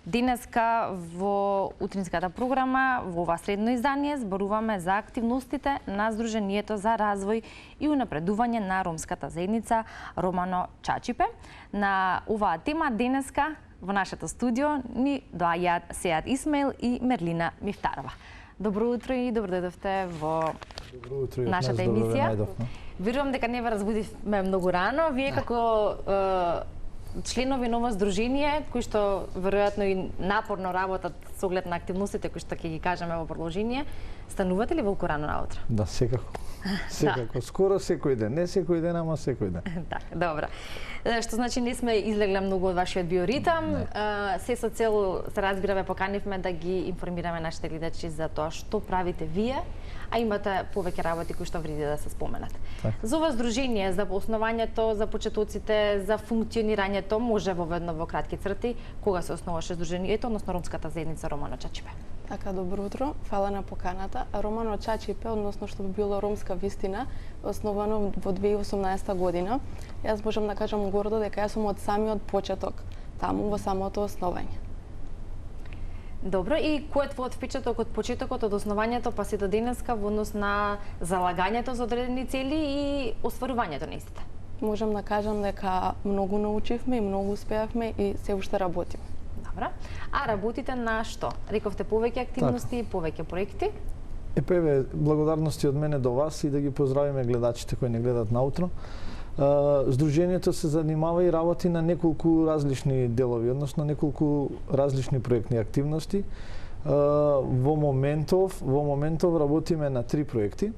Денеска во утринската програма, во ова средно издание, зборуваме за активностите на Сдруженијето за развој и унапредување на ромската заедница Романо Чачипе. На оваа тема денеска во нашето студио ни доаѓаат Сеат Исмаил и Мерлина Мифтарова. Добро утро и добро дојдовте во нашата емисија. Верувам дека не ве разбудивме многу рано. Вие како членови на ова здружение, кои што веројатно и напорно работат со оглед на активностите кои што ќе ги кажеме во продолжение, станувате ли волку рано наутро? Да, секако. Секако. Скоро секој ден. Не секој ден, ама секој ден. Така, добро. Што значи не сме излегле многу од вашиот биоритам. Се со цел, се разбираме, поканивме да ги информираме нашите гледачи за тоа што правите вие, а имате повеќе работи кои што вреди да се споменат. Так. За ова здружение, за основањето, за почетоците, за функционирањето, може воведно во кратки црти, кога се основаше здружението, односно ромската заедница Романо Чачипе? Така, добро утро. Фала на поканата. Романо Чачипе, односно што би било ромска вистина, основано во 2018 година. Јас можам да кажам гордо дека јас сум од самиот почеток таму во самото основање. Добро, и кој е твојот впечаток од почетокот, од основањето па се до денеска во однос на залагањето за одредени цели и остварувањето на истите? Можам да кажам дека многу научивме и многу успеавме и се уште работиме. Добро. А работите на што? Рековте повеќе активности, повеќе проекти? Еве, благодарности од мене до вас и да ги поздравиме гледачите кои не гледат наутро. Сдружението се занимава и работи на неколку различни делови, односно неколку различни проектни активности. Во моментов работиме на 3 проекти.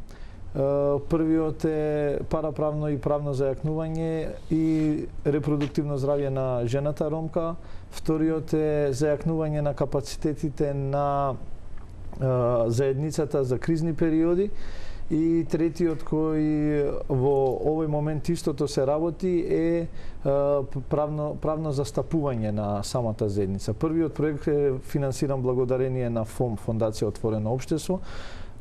Првиот е параправно и правно зајакнување и репродуктивно здравје на жената ромка. Вториот е зајакнување на капацитетите на заедницата за кризни периоди. И третиот кој во овој момент истото се работи е правно застапување на самата заедница. Првиот проект е финансиран благодарение на ФОМ, Фондација Отворено општество,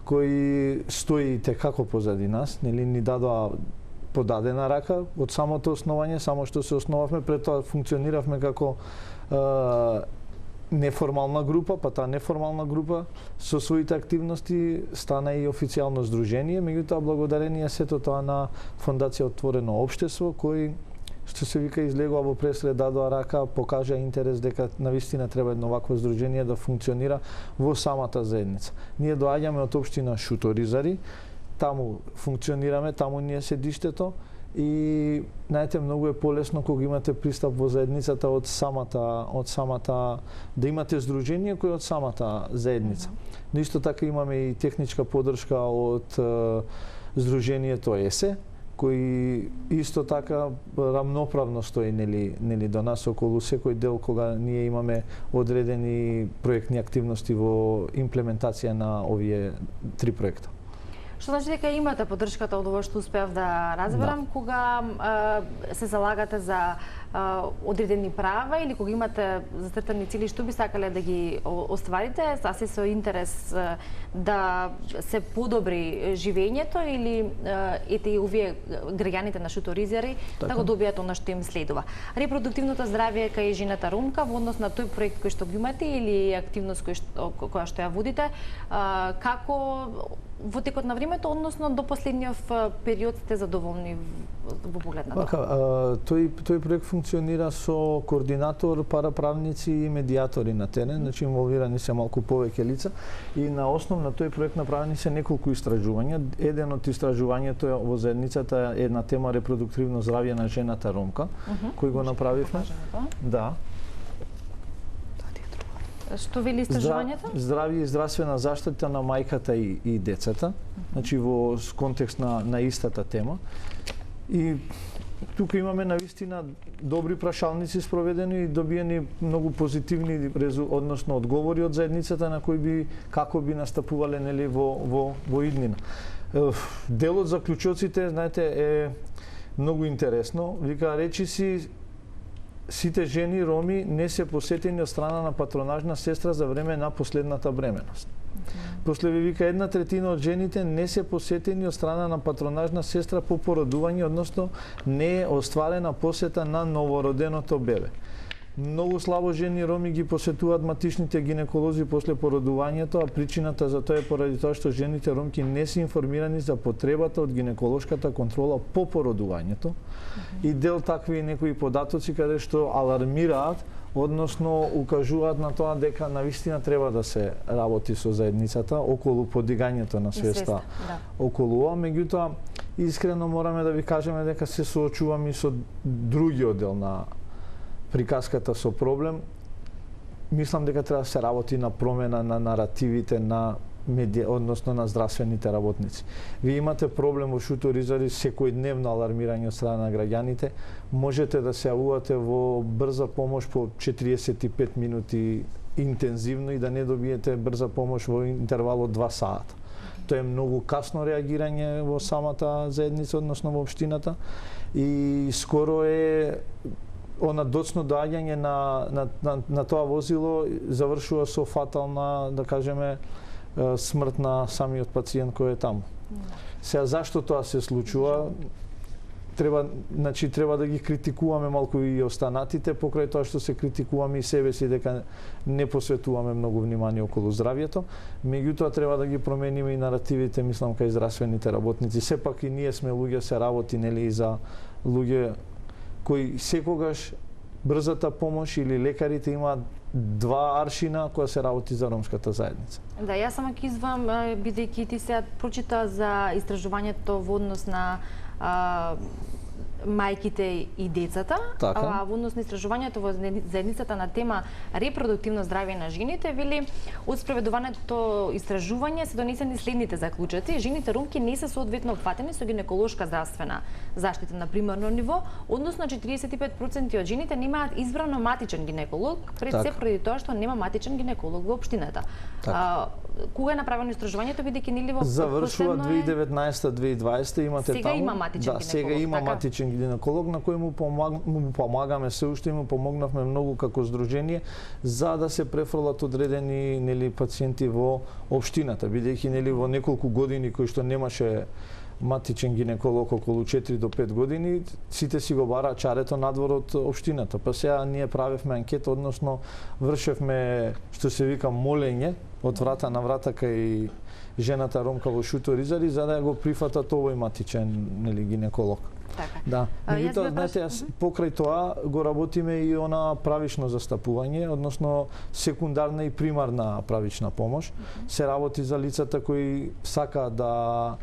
кој стои текако позади нас, нели ни дадоа подадена рака од самото основање, само што се основавме, пред тоа функциониравме како неформална група, па таа неформална група со своите активности стана и официјално здружение, меѓутоа благодарение сето тоа на Фондација Отворено општество, кој што се вика излегува во пресред, дадоа рака, покажа интерес дека навистина треба едно вакво здружение да функционира во самата заедница. Ние доаѓаме од општина Шуторизари, таму функционираме, таму ни е седиштето и знаете, многу е полесно кога имате пристап во заедницата од самата да имате здружение кој од самата заедница. Но исто така имаме и техничка поддршка од здружението ЕСЕ, кој исто така рамноправно стои нели до нас околу секој дел кога ние имаме одредени проектни активности во имплементација на овие 3 проекта. Што значи дека имате поддршката од ова што успеав да разберам, кога се залагате за одредени права или кога имате зацртани цели што би сакале да ги остварите, се со интерес да се подобри живењето или ете и овие граѓаните на Шуторизари да го добијат она што им следува. Репродуктивното здравје кај жената ромка во однос на тој проект кој што го имате или активност која што ја водите, како во текот на времето, односно до последниот период сте задоволни во поглед на тоа? Тој проект функционира со координатор, параправници и медиатори на терен, значи инволвирани се малку повеќе лица и на основ на тој проект направени се неколку истражувања. Еден од истражувањето е во заедницата една тема репродуктивно здравје на жената ромка, кој го направивме. Да. Што вели истражувањето? Здравје и здравствена заштита на мајката и децата, значи во контекст на истата тема. И тука имаме навистина добри прашалници спроведени и добиени многу позитивни односно одговори од заедницата на кои како би настапувале нели во иднина. Дел од заклучоците, знаете, е многу интересно. Вика, речиси сите жени роми не се посетени од страна на патронажна сестра за време на последната бременост. После ви вика 1/3 од жените не се посетени од страна на патронажна сестра по породување, односно не е остварена посета на новороденото бебе. Многу слабо жени роми ги посетуваат матичните гинеколози после породувањето, а причината за тоа е поради тоа што жените ромки не се информирани за потребата од гинеколошката контрола по породувањето. И дел такви некои податоци каде што алармираат, односно укажуваат на тоа дека навистина треба да се работи со заедницата околу подигањето на свеста околу ова. Меѓутоа, искрено мораме да ви кажеме дека се соочуваме и со другиот дел на приказката со проблем. Мислам дека треба да се работи на промена на наративите на медија, односно на здравствените работници. Вие имате проблем во шуторизари, секојдневно алармирање од страна на граѓаните, можете да се јавувате во брза помош по 45 минути интензивно и да не добиете брза помош во интервал од 2 сата. Тоа е многу касно реагирање во самата заедница, односно во општината, и скоро е она доцно доаѓање на тоа возило завршува со фатална, да кажеме, смрт на самиот пациент кој е таму. Сега зашто тоа се случува? Треба да ги критикуваме малку и останатите, покрај тоа што се критикуваме и себе си дека не посветуваме многу внимание околу здравјето. Меѓутоа треба да ги промениме и наративите, мислам, кај здравствените работници. Сепак и ние сме луѓе, се работи нели и за луѓе кои секогаш брзата помош или лекарите имаат два аршина кога се работи за ромската заедница. Да, јас само ќе извам, бидејќи ти се прочита за истражувањето во однос на мајките и децата, во однос на истражувањето во заедницата на тема репродуктивно здравје на жените, вели од спроведуваното истражување се донесени следните заклучоци: жените ромки не се соодветно опфатени со гинеколошка здравствена заштита на примарно ниво, односно 45% од жените немаат избрано матичен гинеколог, пред се преди тоа што нема матичен гинеколог во општината. Кога е направено истражувањето, бидејќи нели во завршува 2019-2020, имате сега таму. Има матичен гинеколог. Сега има матичен гинеколог на кој му помагаме се уште, му помогнавме многу како здружение за да се префрлат одредени нели пациенти во општината, бидејќи нели во неколку години кои што немаше матичен гинеколог, околу 4 до 5 години, сите си го бараа чарето надвор од општината. Па сега ние правевме анкета, односно вршевме, што се вика, молење од врата на врата кај жената ромка во Шуторизари за да го прифатат овој матичен нели гинеколог. Така. Да. Меѓутоа, знаете, покрај тоа го работиме и она правично застапување, односно секундарна и примарна правична помош. Се работи за лицата кои сакаат да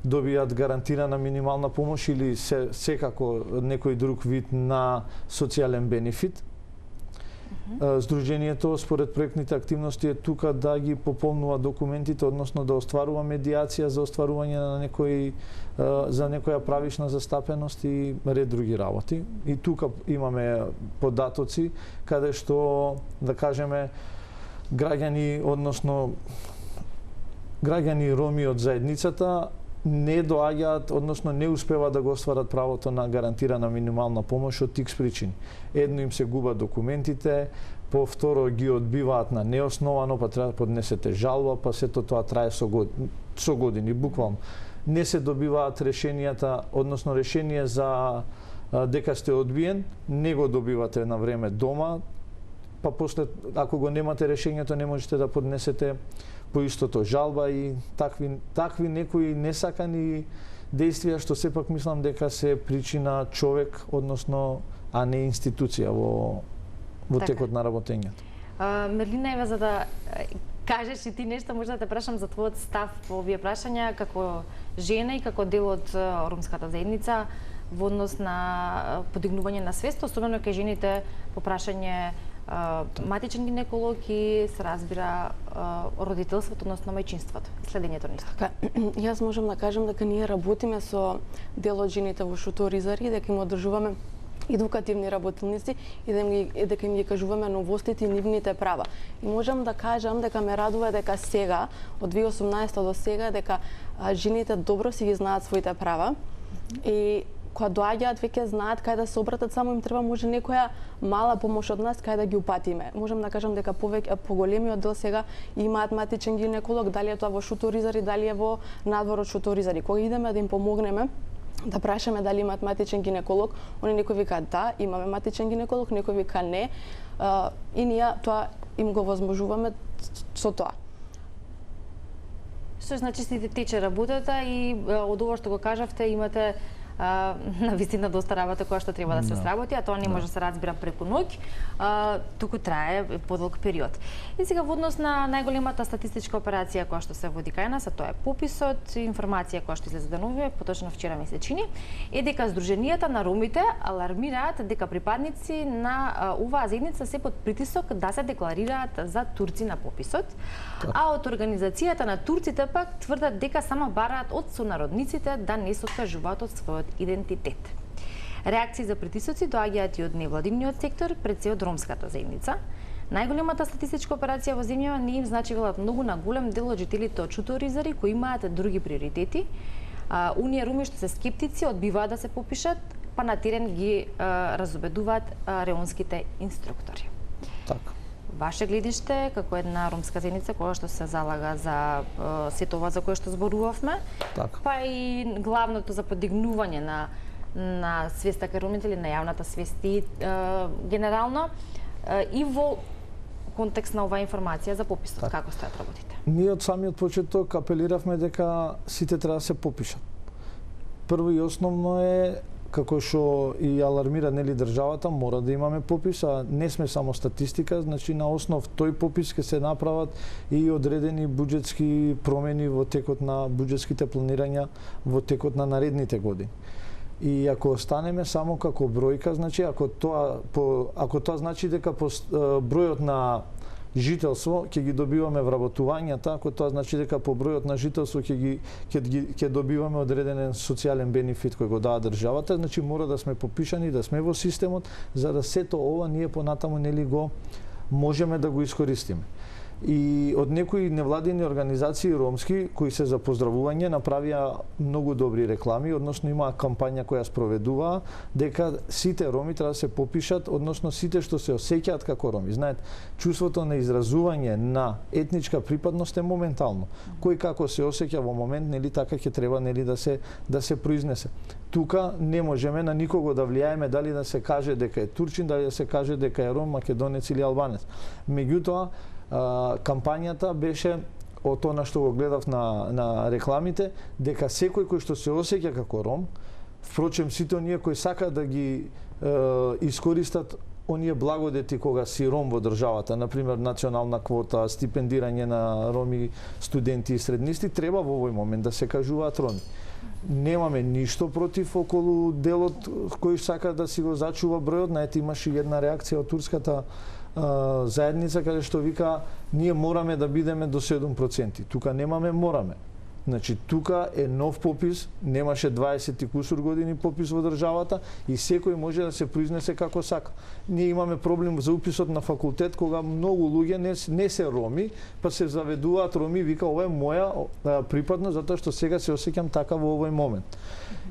добијат гарантирана минимална помош или секако некој друг вид на социјален бенефит. Сдруженијето според проектните активности е тука да ги пополнува документите, односно да остварува медиација за остварување на за некоја правична застапеност и ред други работи. И тука имаме податоци каде што, да кажеме, граѓани, односно граѓани роми од заедницата не доаѓаат, односно не успеваат да го остварат правото на гарантирана минимална помош од X причини. Едно, им се губат документите, повторо ги одбиваат на неосновано, па треба да поднесете жалба, па сето тоа трае со години, буквално. Не се добиваат решенијата, односно решение за дека сте одбиен, не го добивате на време дома, па после, ако го немате решењето, не можете да поднесете по истото жалба и такви некои несакани действија што сепак мислам дека се причина човек, односно, а не институција во текот на работењето. Мерлина, ева, за да кажеш и ти нешто, може да те прашам за твојот став по овие прашања како жена и како дел од ромската заедница во однос на подигнување на свест, особено кај жените по прашање матичен гинеколог и се разбира родителството, односно мајчинството, следењето нешто. Така, јас можам да кажам дека ние работиме со дел од жените во Шуторизари, дека им одржуваме едукативни работилници и дека им ги кажуваме новостите и нивните права. И можам да кажам дека ме радува дека сега, од 2018 до сега, дека жените добро си ги знаат своите права и кога доаѓаат веќе знаат кај да се обратат, само им треба може некоја мала помош од нас кај да ги упатиме. Можам да кажам дека поголемиот дел сега имаат матичен гинеколог, дали е тоа во Шуторизари, дали е во надвор од Шуторизари. Кога идеме да им помогнеме, да прашаме дали имаат матичен гинеколог, они некои викаат да, имаме матичен гинеколог, некои вика не. И ние тоа им го возможуваме со тоа. Што значи сите тече работата и од ова што го кажавте имате на вистина доста работа која што треба да се сработи, а тоа не може да се разбира преку ноќ, туку трае подолг период. И сега во однос на најголемата статистичка операција која што се води кај нас, а тоа е пописот, информација која што излезе денуве, поточно вчера месечини, е дека здруженијата на ромите алармираат дека припадници на оваа заедница се под притисок да се декларираат за турци на пописот, а од организацијата на турците пак тврдат дека само бараат од сонародниците да не се откажуваат од својот идентитет. Реакции за притисоци доаѓаат и од невладиниот сектор, пред се од ромската заедница. Најголемата статистичка операција во земјава не им значила многу на голем дел од жителите од Чуторизари кои имаат други приоритети. Оние роми што се скептици одбиваат да се попишат, па на терен ги разубедуваат реонските инструктори. Така. Ваше гледиште како една ромска заедница која што се залага за сето ова за кое што зборувавме, така. Па и главното за подигнување на свеста кај ромите или на јавната свест и генерално и во контекст на оваа информација за пописот, така. Како стојат работите? Ние од самиот почеток апелиравме дека сите треба да се попишат. Прво и основно е како што и алармира нели државата, мора да имаме попис, а не сме само статистика, значи на основ тој попис ќе се направат и одредени буџетски промени во текот на буџетските планирања во текот на наредните години. И ако останеме само како бројка, значи ако тоа значи дека бројот на жителство ќе ги добиваме вработувањата, ако тоа значи дека по бројот на жителство ќе добиваме одреден социјален бенефит кој го дава државата, значи мора да сме попишани, да сме во системот, за да сето ова ние понатаму нели го можеме да го искористиме. И од некои невладини организации ромски кои се за поздравување направија многу добри реклами, односно имаа кампања која спроведуваа дека сите роми треба да се попишат, односно сите што се осеќаат како роми. Знаете, чувството на изразување на етничка припадност е моментално. Кој како се осеќа во момент, нели така ќе треба нели да се произнесе. Тука не можеме на никого да влијаеме дали да се каже дека е турчин, дали да се каже дека е ром, македонец или албанец. Меѓутоа кампањата беше од тоа што го гледав на рекламите, дека секој кој што се осеќа како ром, впрочем сите оние кои сакаат да ги искористат оние благодети кога си ром во државата, например национална квота, стипендирање на роми, студенти и среднисти, треба во овој момент да се кажуваат роми. Немаме ништо против околу делот кој сака да си го зачува бројот, знаете имаше една реакција од турската заедница каде што вика ние мораме да бидеме до 7%. Тука немаме мораме. Значи тука е нов попис, немаше 20 и кусур години попис во државата и секој може да се произнесе како сака. Ние имаме проблем за уписот на факултет кога многу луѓе не се роми, па се заведуваат роми, вика ова е моја припадност затоа што сега се осеќам така во овој момент.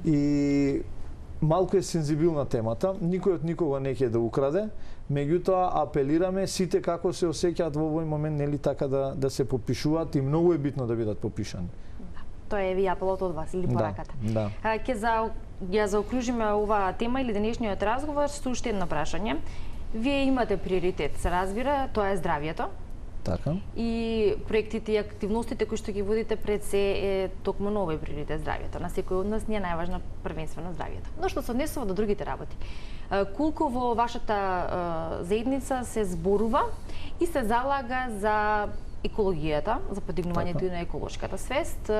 И малку е сензибилна темата, никој од никого не ќе да украде, меѓутоа апелираме сите како се осеќаат во овој момент нели така да се попишуваат и многу е битно да бидат попишани. Тоа е ви апелот од вас или пораката. Да. Ќе ја заокружиме оваа тема или денешниот разговор со уште едно прашање. Вие имате приоритет, се разбира, тоа е здравјето. Така. И проектите и активностите кои што ги водите пред се е токму на овој приоритет здравјето. На секој од нас ни е најважно првенствено здравјето. Но што се однесува до другите работи. Колку во вашата заедница се зборува и се залага за екологијата, за подигнувањето на еколошката свест,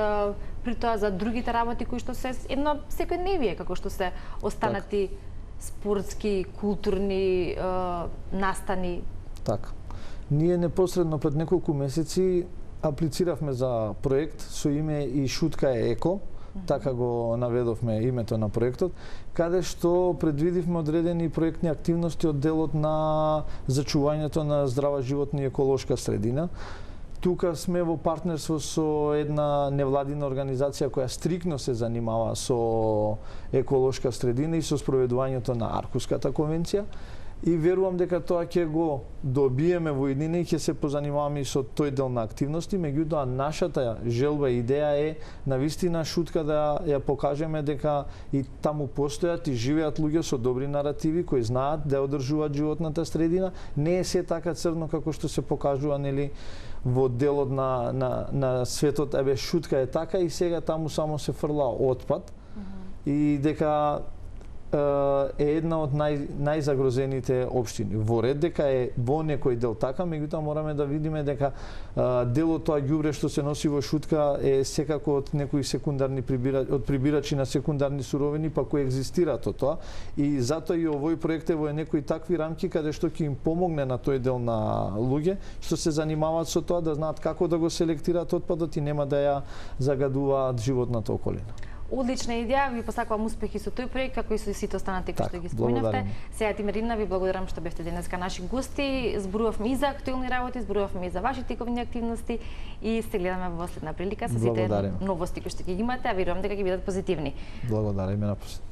при тоа за другите работи кои што се едно секојдневие, како што се останати спортски, културни настани. Така. Ние непосредно пред неколку месеци аплициравме за проект со име И шутка е еко, така го наведовме името на проектот, каде што предвидивме одредени проектни активности од делот на зачувањето на здрава животна и еколошка средина. Тука сме во партнерство со една невладина организација која стрикно се занимава со еколошка средина и со спроведувањето на Архуската конвенција. и верувам дека тоа ќе го добиеме во иднина и ќе се позанимаваме и со тој дел на активности, меѓутоа нашата желба и идеја е навистина шутка да ја покажеме дека и таму постојат и живеат луѓе со добри наративи кои знаат да одржуваат животната средина, не е се така црно како што се покажува нели во делот на светот, еве шутка е така и сега таму само се фрла отпад и дека е една од најзагрозените општини. Во ред дека е во некој дел така, меѓутоа мораме да видиме дека делот тоа ѓубре што се носи во шутка е секако од некои секундарни прибирачи на секундарни суровини, па кои екзистираат од тоа. И затоа и овој проект е во некои такви рамки каде што ќе им помогне на тој дел на луѓе што се занимаваат со тоа да знаат како да го селектираат отпадот и нема да ја загадуваат животната околина. Одлична идеја, ви посакувам успехи со тој проект, како и со сите останати кои што ги споменавте. Сега ти Марина, ви благодарам што бевте денеска наши гости. Зборувавме и за актуелни работи, зборувавме и за вашите ковни активности и се гледаме во следна прилика со сите новости кои што ќе ги имате, а верувам дека ќе бидат позитивни. Благодарам, напред.